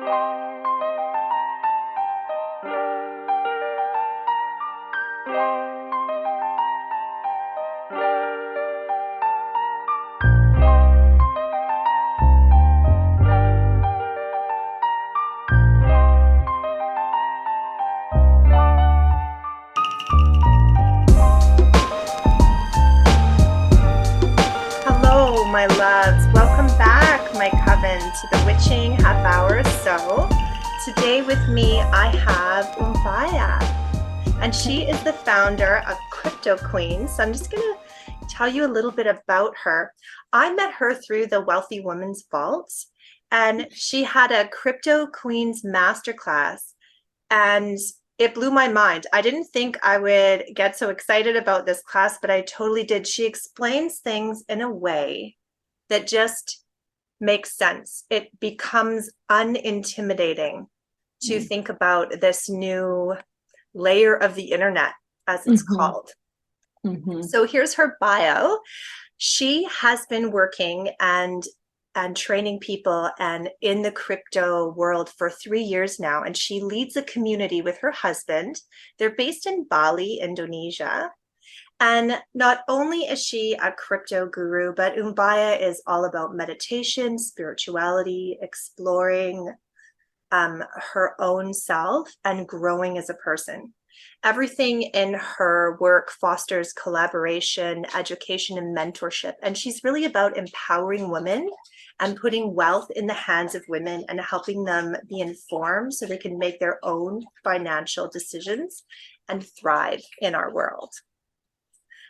Hello, my loves. Welcome back, my coven, to the witching half hour. So today with me, I have Ombiya, and she is the founder of Crypto Queens. So I'm just going to tell you a little bit about her. I met her through the Wealthy Woman's Vault, and she had a Crypto Queens masterclass, and it blew my mind. I didn't think I would get so excited about this class, but I totally did. She explains things in a way that just makes sense. It becomes unintimidating to think about this new layer of the internet, as it's called. So here's her bio. She has been working and training people and in the crypto world for 3 years now. And she leads a community with her husband. They're based in Bali, Indonesia. And not only is she a crypto guru, but Ombiya is all about meditation, spirituality, exploring her own self and growing as a person. Everything in her work fosters collaboration, education, and mentorship. And she's really about empowering women and putting wealth in the hands of women and helping them be informed so they can make their own financial decisions and thrive in our world.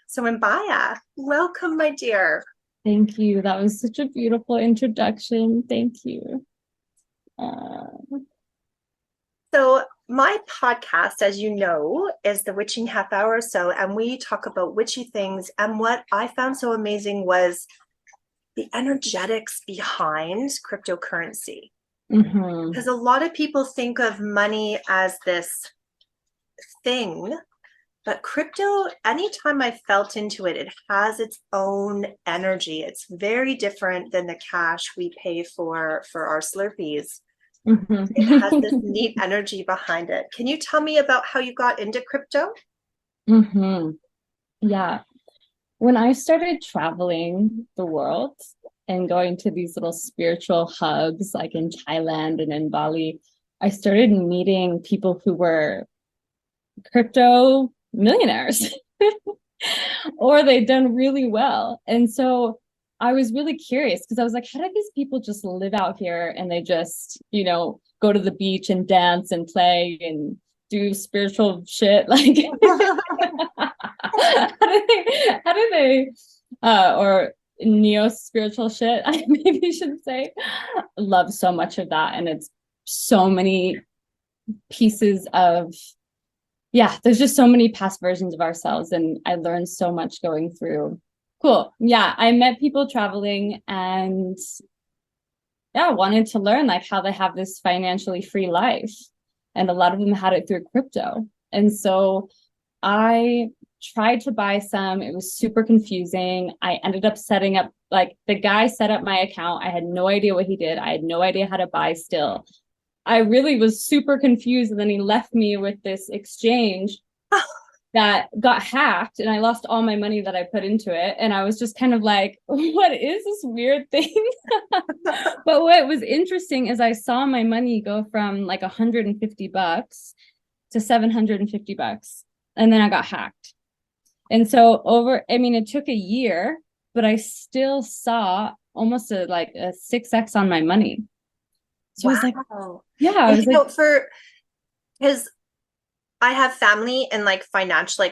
So Ombiya, welcome, my dear. Thank you. That was such a beautiful introduction. Thank you. So my podcast, as you know, is the Witching Half Hour or so, and we talk about witchy things. And what I found so amazing was the energetics behind cryptocurrency. Because a lot of people think of money as this thing, but crypto, anytime I felt into it, it has its own energy. It's very different than the cash we pay for our Slurpees. It has this neat energy behind it. Can you tell me about how you got into crypto? Yeah. When I started traveling the world and going to these little spiritual hubs, like in Thailand and in Bali, I started meeting people who were crypto millionaires or they'd done really well. And so I was really curious because I was like, how do these people just live out here and they just, go to the beach and dance and play and do spiritual shit? Like, how do they, or neo-spiritual shit, I maybe should say, love so much of that. And it's so many pieces of, there's just so many past versions of ourselves. And I learned so much going through. Cool. Yeah, I met people traveling and wanted to learn like how they have this financially free life. And a lot of them had it through crypto. And so I tried to buy some. It was super confusing. I ended up setting up, like the guy set up my account. I had no idea what he did. I had no idea how to buy still. I really was super confused. And then he left me with this exchange that got hacked and I lost all my money that I put into it. And I was just kind of like, what is this weird thing? But what was interesting is I saw my money go from like $150 to $750. And then I got hacked. And so it took a year, but I still saw almost a 6x on my money. So wow. I was like, I was like, because I have family in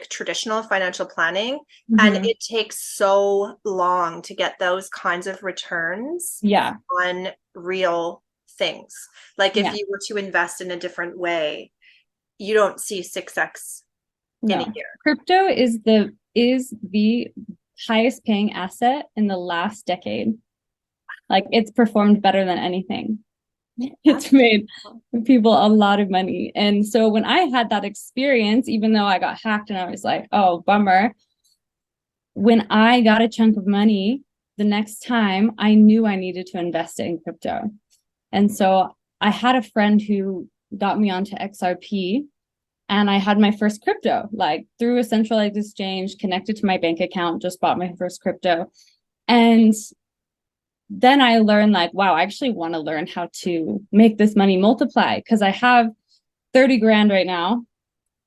traditional financial planning, and it takes so long to get those kinds of returns on real things. Like if you were to invest in a different way, you don't see 6x in a year. Crypto is the highest paying asset in the last decade. Like it's performed better than anything. It's made people a lot of money. And so when I had that experience, even though I got hacked and I was like, oh, bummer. When I got a chunk of money, the next time I knew I needed to invest it in crypto. And so I had a friend who got me onto XRP, and I had my first crypto, like through a centralized exchange, connected to my bank account, just bought my first crypto. And then I learned like, wow, I actually want to learn how to make this money multiply, because I have 30 grand right now.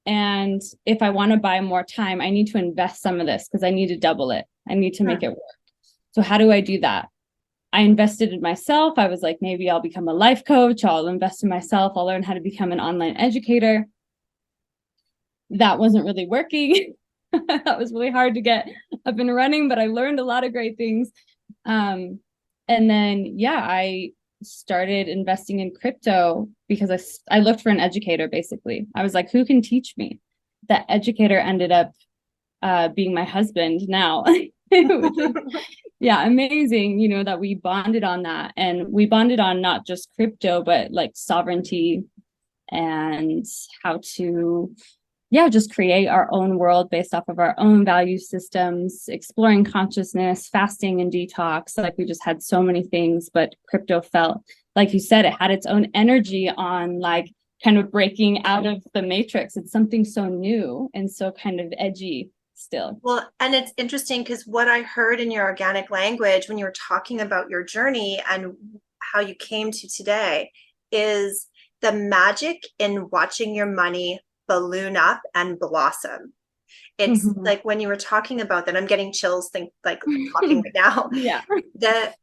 And if I want to buy more time, I need to invest some of this because I need to double it. I need to make it work. So how do I do that? I invested in myself. I was like, maybe I'll become a life coach. I'll invest in myself. I'll learn how to become an online educator. That wasn't really working. That was really hard to get up and running, but I learned a lot of great things. And then, yeah, I started investing in crypto because I looked for an educator, basically. I was like, who can teach me? That educator ended up being my husband now, which is, yeah, amazing, you know, that we bonded on that. And we bonded on not just crypto, but like sovereignty and how to, yeah, just create our own world based off of our own value systems, exploring consciousness, fasting and detox. Like we just had so many things, but crypto felt, like you said, it had its own energy on like kind of breaking out of the matrix. It's something so new and so kind of edgy still. Well, and it's interesting because what I heard in your organic language when you were talking about your journey and how you came to today is the magic in watching your money balloon up and blossom. It's like when you were talking about that, I'm getting chills like talking right now. Yeah. That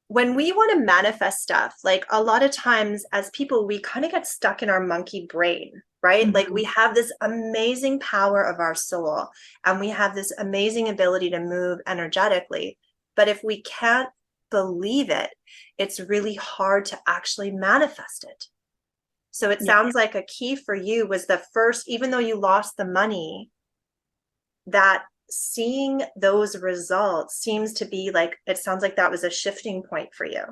when we want to manifest stuff, like a lot of times as people, we kind of get stuck in our monkey brain, right? Like we have this amazing power of our soul and we have this amazing ability to move energetically. But if we can't believe it, it's really hard to actually manifest it. So it sounds like a key for you was the first, even though you lost the money, that seeing those results seems to be like, it sounds like that was a shifting point for you.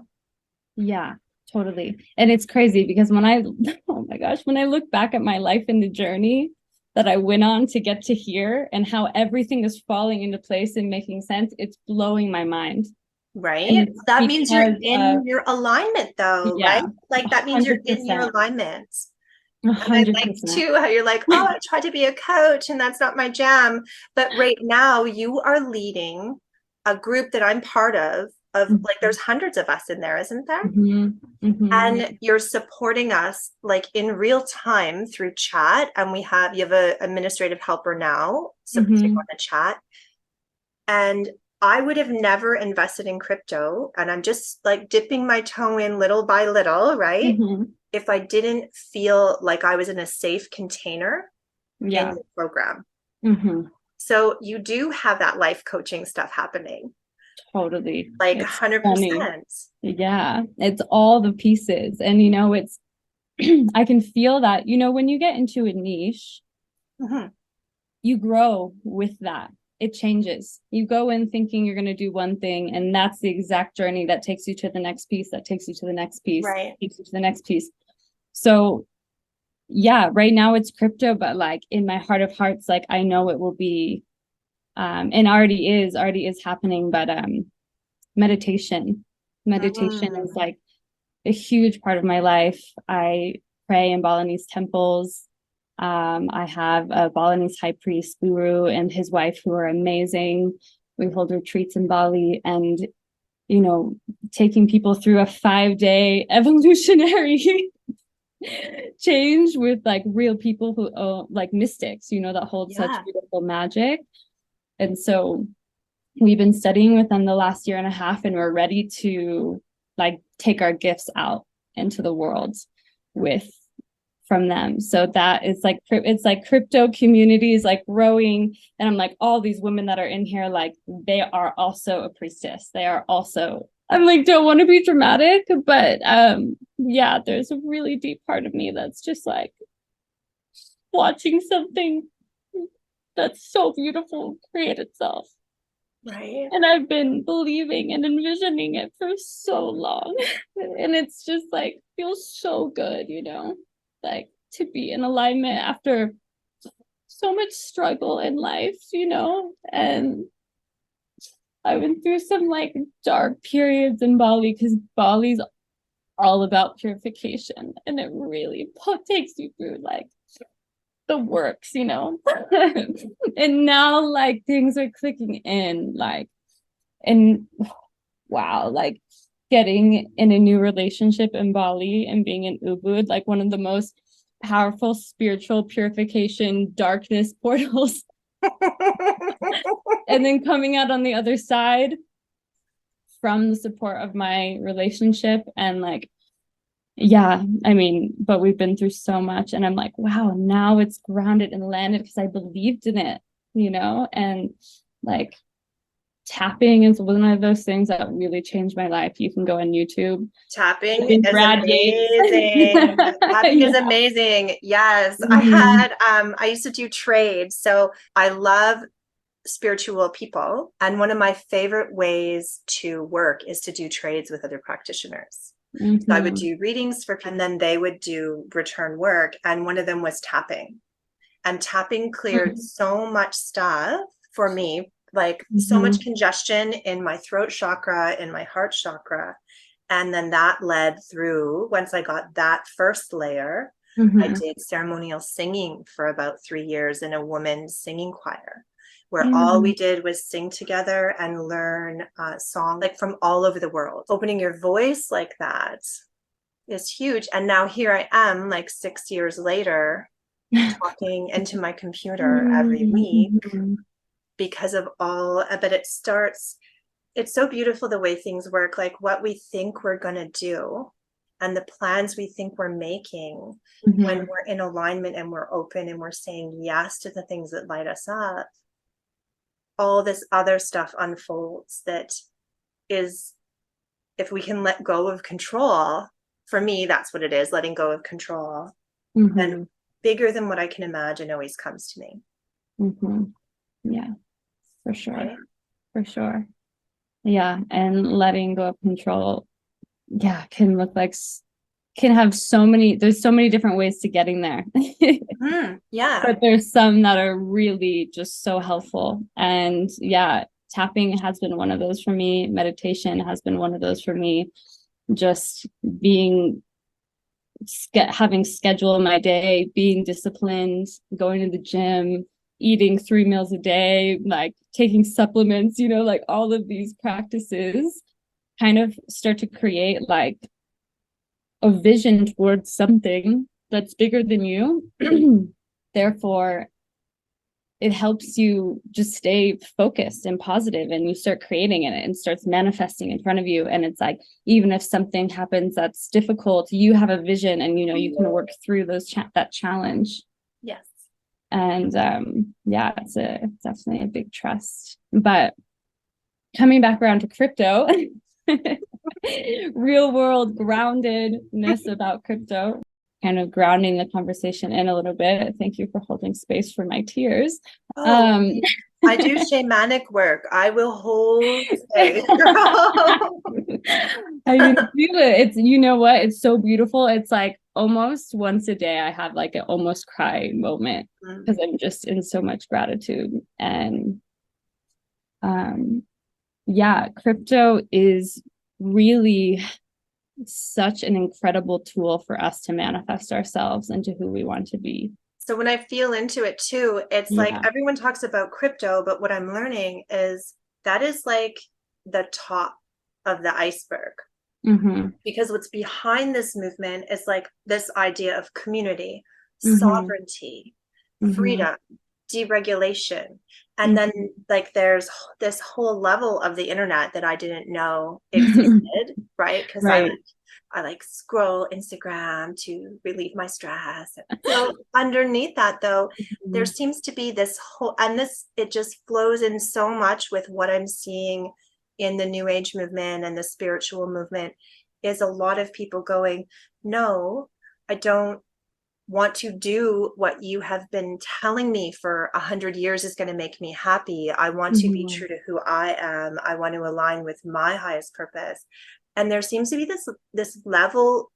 Yeah, totally. And it's crazy because oh my gosh, when I look back at my life and the journey that I went on to get to here and how everything is falling into place and making sense, it's blowing my mind. Right. That means you're in your alignment though, right? Like that means you're in your alignment. 100%. And I like too how you're like, oh, I tried to be a coach and that's not my jam. But right now you are leading a group that I'm part of like there's hundreds of us in there, isn't there? And you're supporting us like in real time through chat. And you have an administrative helper now supporting on the chat. And I would have never invested in crypto. And I'm just like dipping my toe in little by little, right? If I didn't feel like I was in a safe container in the program. So you do have that life coaching stuff happening. Totally. Like 100%. Yeah, it's all the pieces. And, you know, it's, I can feel that, you know, when you get into a niche, you grow with that. It changes. You go in thinking you're going to do one thing, and that's the exact journey that takes you to the next piece, that takes you to the next piece, takes you to the next piece. So yeah, right now it's crypto, but like in my heart of hearts, like I know it will be, and already is happening, but meditation is like a huge part of my life. I pray in Balinese temples. I have a Balinese high priest guru and his wife who are amazing. We hold retreats in Bali and, you know, taking people through a 5-day evolutionary change with like real people who like mystics, you know, that hold such beautiful magic. And so we've been studying with them the last year and a half, and we're ready to like take our gifts out into the world from them. So that is like, it's like crypto communities like growing. And I'm like, all these women that are in here, like they are also a priestess. They are also, I'm like, don't want to be dramatic, but yeah, there's a really deep part of me that's just like watching something that's so beautiful create itself. Right. And I've been believing and envisioning it for so long. And it's just like, feels so good, you know, like to be in alignment after so much struggle in life, you know. And I went through some like dark periods in Bali because Bali's all about purification, and it really takes you through like the works, you know. And now like things are clicking in, like, and wow, like getting in a new relationship in Bali and being in Ubud, like one of the most powerful spiritual purification darkness portals. And then coming out on the other side from the support of my relationship, and like, yeah, I mean, but we've been through so much, and I'm like, wow, now it's grounded and landed because I believed in it, you know. And like tapping is one of those things that really changed my life. You can go on YouTube. Tapping is Brad Gates. amazing. Tapping is Yeah. amazing. Yes. Mhm. I used to do trades. So I love spiritual people. And one of my favorite ways to work is to do trades with other practitioners. So I would Mhm. do readings for people, and then they would do return work. And one of them was tapping. And tapping cleared so much stuff for me, like so much Mhm. congestion in my throat chakra, in my heart chakra. And then that led through, once I got that first layer, I Mhm. did ceremonial singing for about 3 years in a women's singing choir, where all Yeah. we did was sing together and learn songs like from all over the world. Opening your voice like that is huge. And now here I am, like 6 years later, talking into my computer every week Mhm. because of all, but it's so beautiful the way things work, like what we think we're going to do and the plans we think we're making when Mhm. we're in alignment and we're open and we're saying yes to the things that light us up. All this other stuff unfolds that is, if we can let go of control, for me, that's what it is, letting go of control. And Mhm. bigger than what I can imagine always comes to me. Mhm. Yeah, for sure. Right? For sure. Yeah, and letting go of control, yeah, can look like can have so many, there's so many different ways to getting there. Yeah. But there's some that are really just so helpful. And yeah, tapping has been one of those for me. Meditation has been one of those for me. Just being having schedule in my day, being disciplined, going to the gym, eating 3 meals a day, like taking supplements, you know, like all of these practices kind of start to create like a vision towards something that's bigger than you. Therefore, it helps you just stay focused and positive, and you start creating it and starts manifesting in front of you. And it's like, even if something happens that's difficult, you have a vision, and you know you can work through that challenge. Yes. And yeah, it's definitely a big trust. But coming back around to crypto, real world groundedness about crypto, kind of grounding the conversation in a little bit. Thank you for holding space for my tears. Oh, I do shamanic work. I will hold space. I can feel it. It's, you know what? It's so beautiful. It's like almost once a day I have like an almost cry moment because I'm just in so much gratitude. And yeah, crypto is really such an incredible tool for us to manifest ourselves into who we want to be. So when I feel into it too, it's like Yeah. everyone talks about crypto, but what I'm learning is that is like the top of the iceberg. Mm-hmm. Because what's behind this movement is like this idea of community, Mm-hmm. sovereignty, Mm-hmm. freedom, deregulation. And then Mm-hmm. like there's this whole level of the internet that I didn't know existed, right? Because Right. I like scroll Instagram to relieve my stress. So underneath that though, there Mhm. seems to be this whole, and this, it just flows in so much with what I'm seeing in the new age movement and the spiritual movement, is a lot of people going, no, I don't want to do what you have been telling me for 100 years is going to make me happy. I want to be Mhm. true to who I am. I want to align with my highest purpose. And there seems to be this level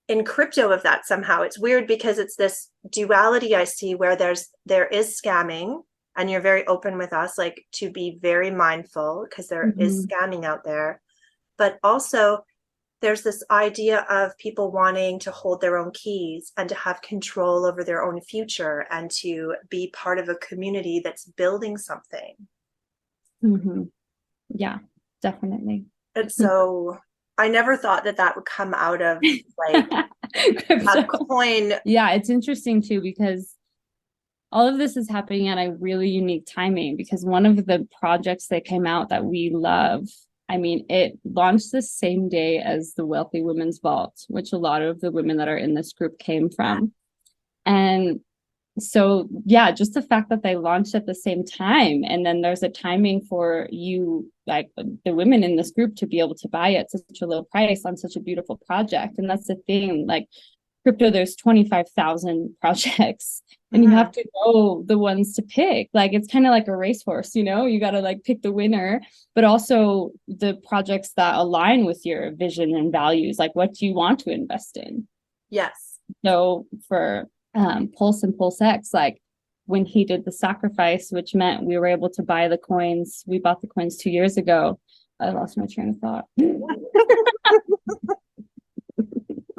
in crypto of that somehow. It's weird because it's this duality I see where there is scamming, and you're very open with us, like to be very mindful because there is Mhm. scamming out there, but also there's this idea of people wanting to hold their own keys and to have control over their own future and to be part of a community that's building something. Yeah, definitely. And so I never thought that would come out of like a coin. Yeah, it's interesting too, because all of this is happening at a really unique timing, because one of the projects that came out that we love, I mean, it launched the same day as the Wealthy Women's Vault, which a lot of the women that are in this group came from. And so, yeah, just the fact that they launched at the same time, and then there's a timing for you, like the women in this group, to be able to buy it at such a low price on such a beautiful project. And that's the thing, like crypto, there's 25,000 projects, and you have to know the ones to pick. Like, it's kind of like a racehorse, you know, you got to like pick the winner, but also the projects that align with your vision and values. Like, what do you want to invest in? Yes. So for Pulse and Pulse X, like when he did the sacrifice, which meant we were able to buy the coins. We bought the coins 2 years ago. I lost my train of thought.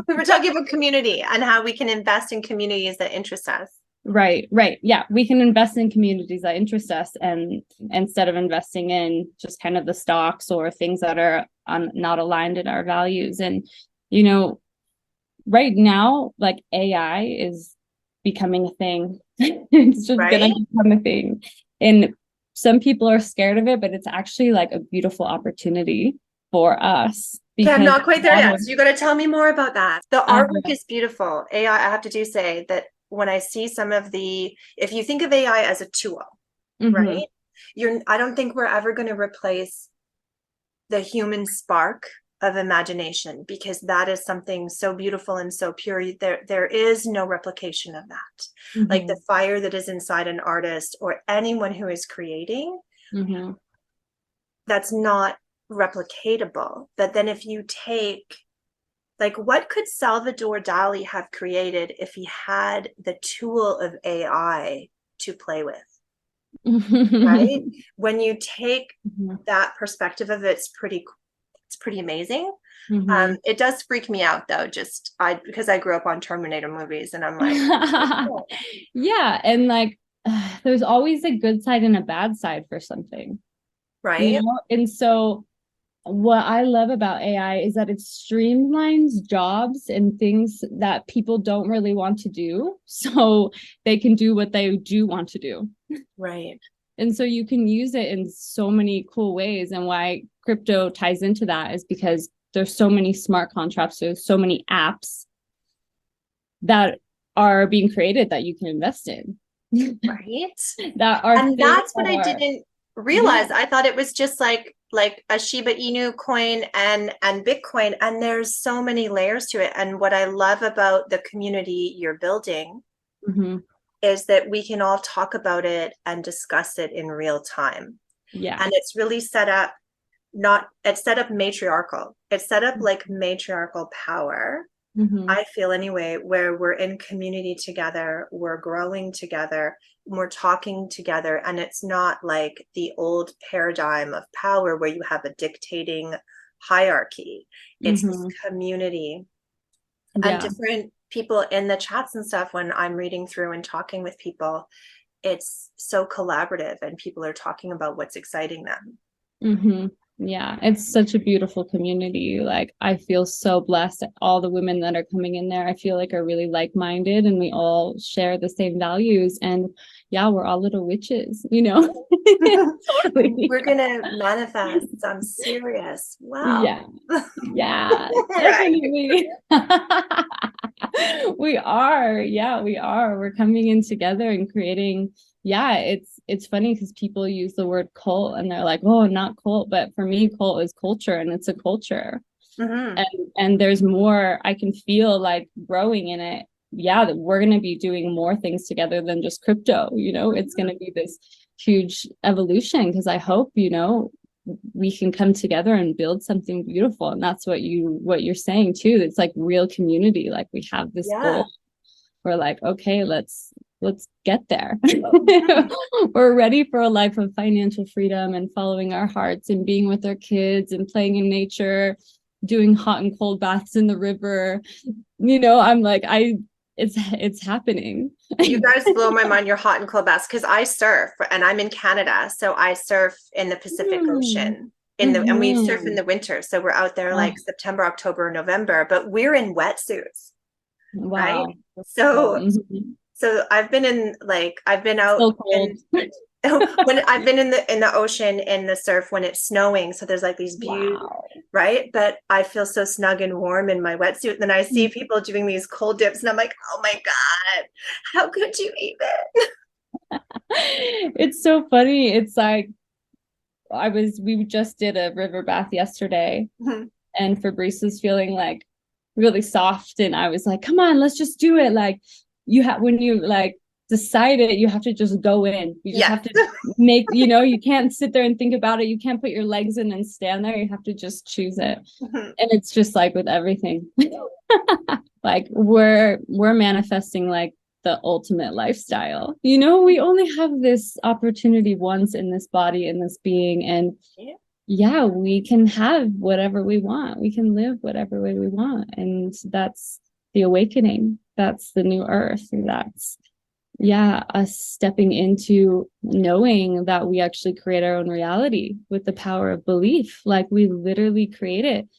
We were talking about community and how we can invest in communities that interest us. Right. Yeah, we can invest in communities that interest us, and instead of investing in just kind of the stocks or things that are not aligned in our values. And, you know, right now, like AI is becoming a thing. It's just gonna become a thing, and some people are scared of it, but it's actually like a beautiful opportunity for us. Okay, I'm not quite there yet, so you got to tell me more about that. The artwork is beautiful. AI, I have to say that when I see some of if you think of AI as a tool, right? I don't think we're ever going to replace the human spark of imagination, because that is something so beautiful and so pure. There is no replication of that. Like the fire that is inside an artist or anyone who is creating, that's not replicatable. But then if you take, like, what could Salvador Dali have created if he had the tool of AI to play with? Right? When you take that perspective of it, it's pretty amazing. It does freak me out though, because I grew up on Terminator movies, and I'm like, oh. Yeah, and like there's always a good side and a bad side for something, right? You know? And so what I love about AI is that it streamlines jobs and things that people don't really want to do, so they can do what they do want to do. Right. And so you can use it in so many cool ways. And why crypto ties into that is because there's so many smart contracts, there's so many apps that are being created that you can invest in. Right. And that's what I didn't realize. I thought it was just like a Shiba Inu coin and Bitcoin, and there's so many layers to it. And what I love about the community you're building is that we can all talk about it and discuss it in real time. Yeah. And it's really set up matriarchal. It's set up like matriarchal power. I feel anyway, where we're in community together, we're growing together, we're talking together, and it's not like the old paradigm of power where you have a dictating hierarchy. It's this community and different people in the chats and stuff. When I'm reading through and talking with people, it's so collaborative, and people are talking about what's exciting them. Yeah, it's such a beautiful community. Like, I feel so blessed. All the women that are coming in there, I feel like are really like-minded, and we all share the same values. And yeah, we're all little witches, you know. Totally. We're gonna manifest. I'm serious. Wow. Yeah, definitely. We are. Yeah, we are. We're coming in together and creating. Yeah, it's funny because people use the word cult and they're like, oh, not cult. But for me, cult is culture, and it's a culture. And there's more. I can feel like growing in it. Yeah, that we're going to be doing more things together than just crypto. You know, it's going to be this huge evolution, because I hope, you know, we can come together and build something beautiful. And that's what you're saying too. It's like real community. Like, we have this goal. We're like, okay, let's get there. We're ready for a life of financial freedom and following our hearts and being with our kids and playing in nature, doing hot and cold baths in the river. I'm like, it's happening. You guys blow my mind, your hot and cold baths, because I surf and I'm in Canada. So I surf in the Pacific Ocean and we surf in the winter. So we're out there like September, October, November, but we're in wetsuits. Wow. Right. So I've been out so cold. when I've been in the ocean in the surf when it's snowing. So there's like these views, right? But I feel so snug and warm in my wetsuit. And then I see people doing these cold dips and I'm like, oh my God, how could you even? It's so funny. It's like we just did a river bath yesterday and Fabrice was feeling like really soft. And I was like, come on, let's just do it. Like when you like decide it, you have to just go in. You just have to make, you can't sit there and think about it. You can't put your legs in and stand there. You have to just choose it. And it's just like with everything, like we're manifesting like the ultimate lifestyle. We only have this opportunity once in this body, in this being. And we can have whatever we want. We can live whatever way we want. And that's the awakening. That's the new earth. And that's, us stepping into knowing that we actually create our own reality with the power of belief. Like we literally create it.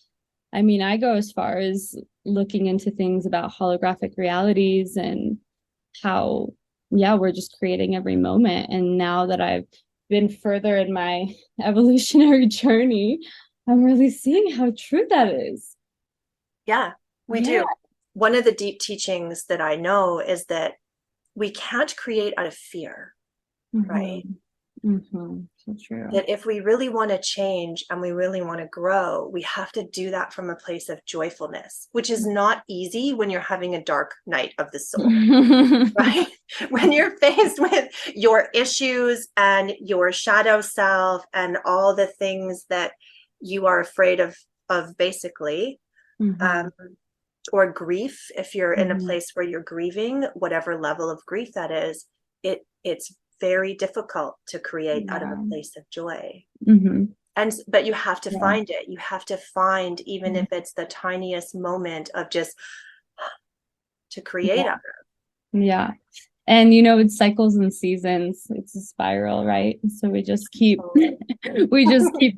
I mean, I go as far as looking into things about holographic realities and how, we're just creating every moment. And now that I've been further in my evolutionary journey, I'm really seeing how true that is. Yeah, we do. One of the deep teachings that I know is that we can't create out of fear, right? So true. That if we really want to change and we really want to grow, we have to do that from a place of joyfulness, which is not easy when you're having a dark night of the soul, right? When you're faced with your issues and your shadow self and all the things that you are afraid of basically, or grief, if you're in a place where you're grieving, whatever level of grief that is, it's very difficult to create out of a place of joy. But you have to find it. You have to find, even if it's the tiniest moment of just to create out of. And it's cycles and seasons. It's a spiral, right? So we just keep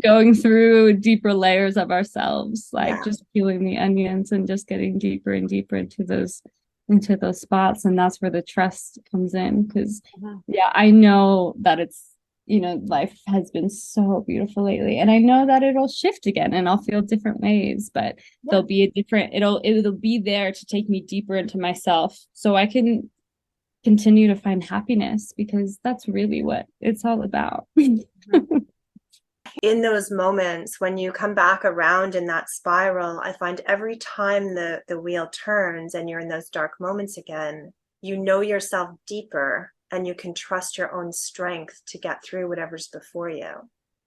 going through deeper layers of ourselves, like just peeling the onions and just getting deeper and deeper into those spots. And that's where the trust comes in. Because I know that it's, life has been so beautiful lately. And I know that it'll shift again and I'll feel different ways, but there'll be a different, it'll be there to take me deeper into myself so I can continue to find happiness, because that's really what it's all about. In those moments when you come back around in that spiral, I find every time the wheel turns and you're in those dark moments again, you know yourself deeper and you can trust your own strength to get through whatever's before you.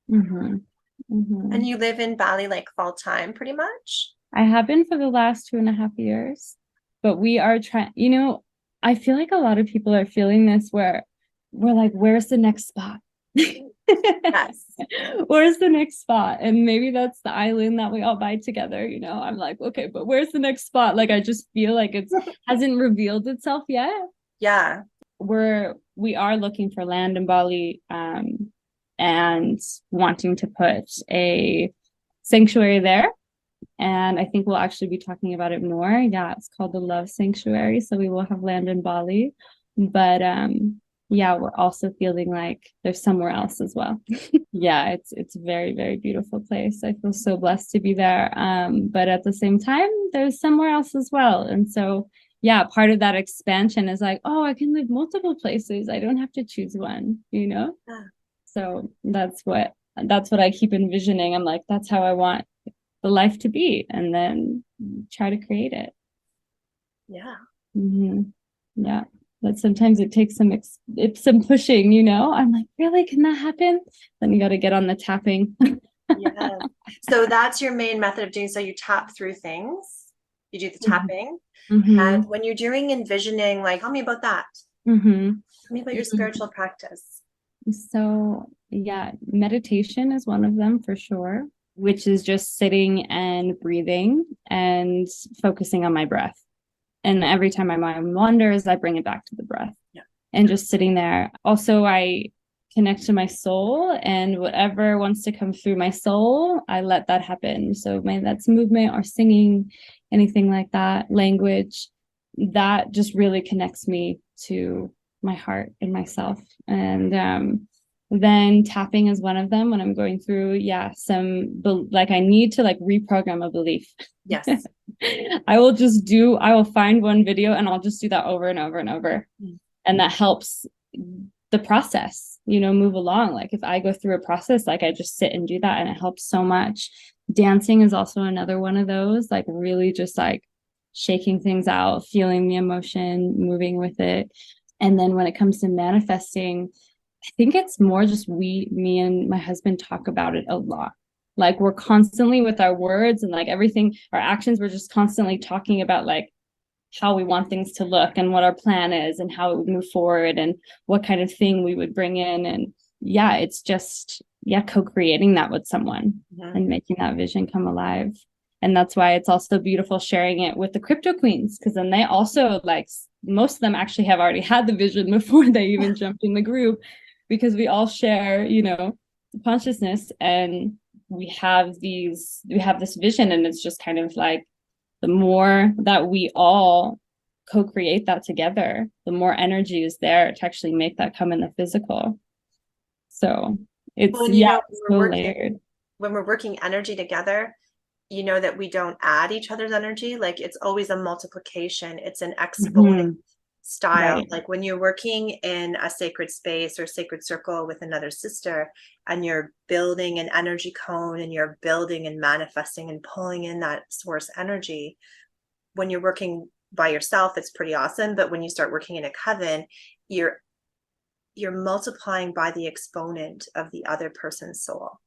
And you live in Bali like full time pretty much? I have been for the last 2.5 years, but we are trying, I feel like a lot of people are feeling this where we're like, where's the next spot? Yes. Where's the next spot? And maybe that's the island that we all buy together. I'm like, okay, but where's the next spot? Like, I just feel like it hasn't revealed itself yet. Yeah. We are looking for land in Bali, and wanting to put a sanctuary there. And I think we'll actually be talking about it more. It's called the Love Sanctuary. So we will have land in Bali. But we're also feeling like there's somewhere else as well. It's a very, very beautiful place. I feel so blessed to be there. But at the same time, there's somewhere else as well. And so, part of that expansion is like, oh, I can live multiple places. I don't have to choose one, So that's what I keep envisioning. I'm like, that's how I want the life to be, and then try to create it. But sometimes it takes some pushing, I'm like, really, can that happen? Then you got to get on the tapping. So that's your main method of doing. So you tap through things, you do the tapping. And when you're doing envisioning, like, tell me about that. Tell me about your spiritual practice. So meditation is one of them for sure. which is just sitting and breathing and focusing on my breath. And every time my mind wanders, I bring it back to the breath. Yeah. And just sitting there. Also, I connect to my soul, and whatever wants to come through my soul, I let that happen. So maybe that's movement or singing, anything like that, language, that just really connects me to my heart and myself. And then tapping is one of them when I'm going through, I need to like reprogram a belief. Yes. I will find one video and I'll just do that over and over and over. And that helps the process, move along. Like if I go through a process, like I just sit and do that and it helps so much. Dancing is also another one of those, like really just like shaking things out, feeling the emotion, moving with it. And then when it comes to manifesting, I think it's more just me and my husband talk about it a lot. Like we're constantly with our words and like everything, our actions, we're just constantly talking about like how we want things to look and what our plan is and how it would move forward and what kind of thing we would bring in. And it's just, co-creating that with someone and making that vision come alive. And that's why it's also beautiful sharing it with the crypto queens, because then they also like, most of them actually have already had the vision before they even jumped in the group, because we all share, consciousness, and we have this vision. And it's just kind of like, the more that we all co-create that together, the more energy is there to actually make that come in the physical. So it's, so layered. When we're working energy together, that we don't add each other's energy. Like it's always a multiplication. It's an exponent style. Right. Like when you're working in a sacred space or sacred circle with another sister, and you're building an energy cone and you're building and manifesting and pulling in that source energy. When you're working by yourself, it's pretty awesome. But when you start working in a coven, you're multiplying by the exponent of the other person's soul.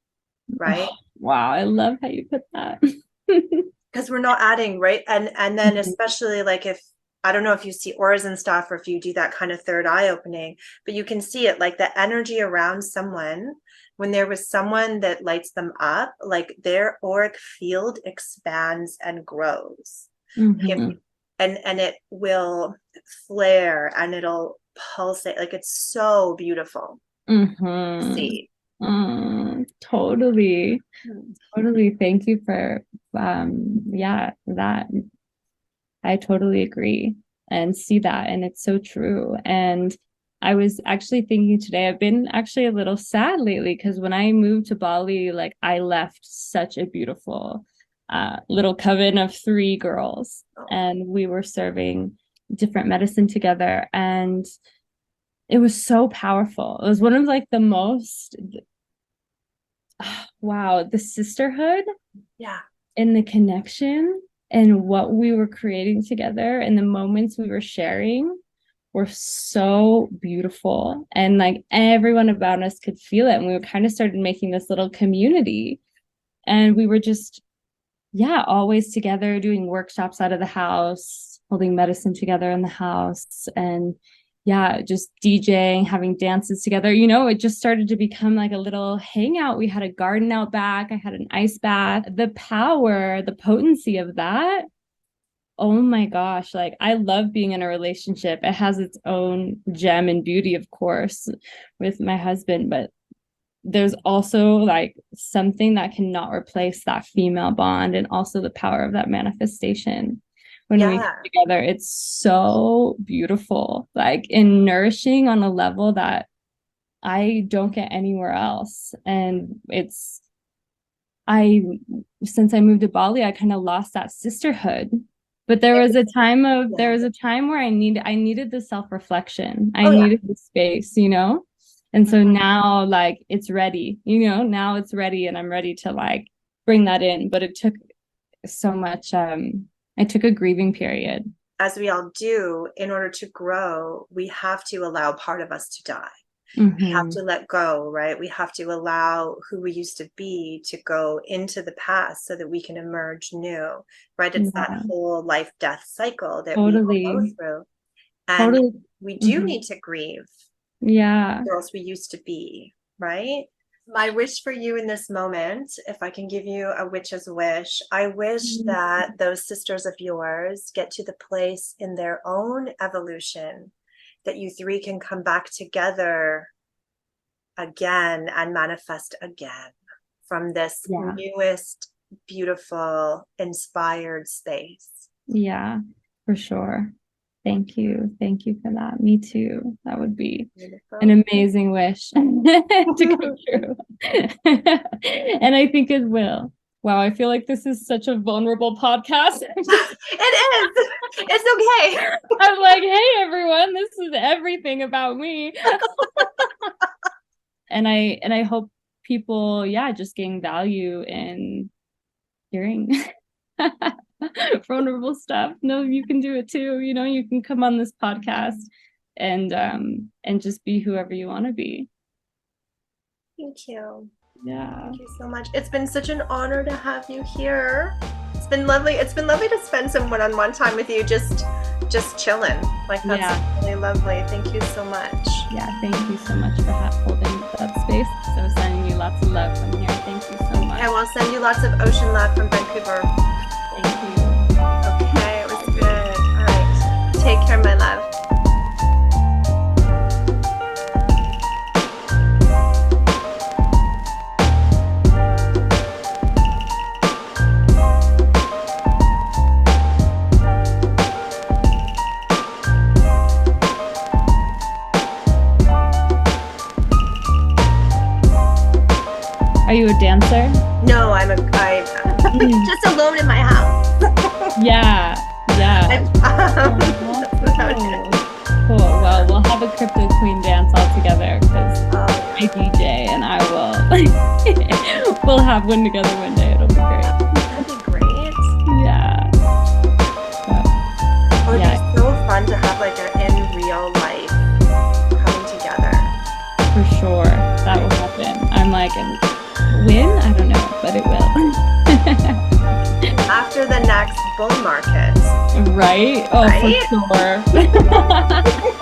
Right? Oh, wow, I love how you put that. Because we're not adding, right? And then especially like if, I don't know if you see auras and stuff, or if you do that kind of third eye opening, but you can see it, like the energy around someone, when there was someone that lights them up, like their auric field expands and grows. And it will flare and it'll pulsate. Like it's so beautiful to see. Totally. Thank you for that. I totally agree and see that, and it's so true. And I was actually thinking today, I've been actually a little sad lately, because when I moved to Bali, like I left such a beautiful little coven of 3 girls, and we were serving different medicine together, and it was so powerful. It was one of like the most the sisterhood and the connection and what we were creating together and the moments we were sharing were so beautiful. And like everyone about us could feel it. And we were kind of started making this little community, and we were just always together, doing workshops out of the house, holding medicine together in the house, and just DJing, having dances together. It just started to become like a little hangout. We had a garden out back. I had an ice bath. The power, the potency of that. Oh my gosh. Like I love being in a relationship. It has its own gem and beauty, of course, with my husband, but there's also like something that cannot replace that female bond, and also the power of that manifestation. When we get together, it's so beautiful, like and nourishing on a level that I don't get anywhere else. And since I moved to Bali, I kind of lost that sisterhood. But there was a time where I needed the self-reflection. I needed the space, And so now like it's ready, now it's ready, and I'm ready to like bring that in. But it took so much I took a grieving period. As we all do, in order to grow, we have to allow part of us to die. We have to let go, right? We have to allow who we used to be to go into the past so that we can emerge new, right? It's that whole life-death cycle that we all go through. And we do need to grieve. Yeah. The girls we used to be, right? My wish for you in this moment, if I can give you a witch's wish, I wish that those sisters of yours get to the place in their own evolution that you three can come back together again and manifest again from this newest, beautiful, inspired space. Yeah, for sure. Thank you. Thank you for that. Me too. That would be an amazing wish to come true. And I think it will. Wow, I feel like this is such a vulnerable podcast. It is. It's okay. I'm like, hey everyone, this is everything about me. And I hope people, just gain value in hearing vulnerable stuff. No, you can do it too. You can come on this podcast and just be whoever you want to be. Thank you. Yeah. Thank you so much. It's been such an honor to have you here. It's been lovely. It's been lovely to spend some one-on-one time with you, just chilling. Like, that's really lovely. Thank you so much. Yeah, thank you so much for holding that space. So sending you lots of love from here. Thank you so much. I will send you lots of ocean love from Vancouver. Thank you. Okay, it was good. All right. Take care, my love. Are you a dancer? No, I'm just alone in my house. Yeah. That's about it. Cool. Well, we'll have a crypto queen dance all together because I DJ and I will. We'll have one together one day. It'll be great. That'd be great. Yeah. It would be so fun to have like an in real life coming together. For sure, that will happen. I'm like, when? I don't know, but it will. After the next bull market. Right? Oh, right? For sure.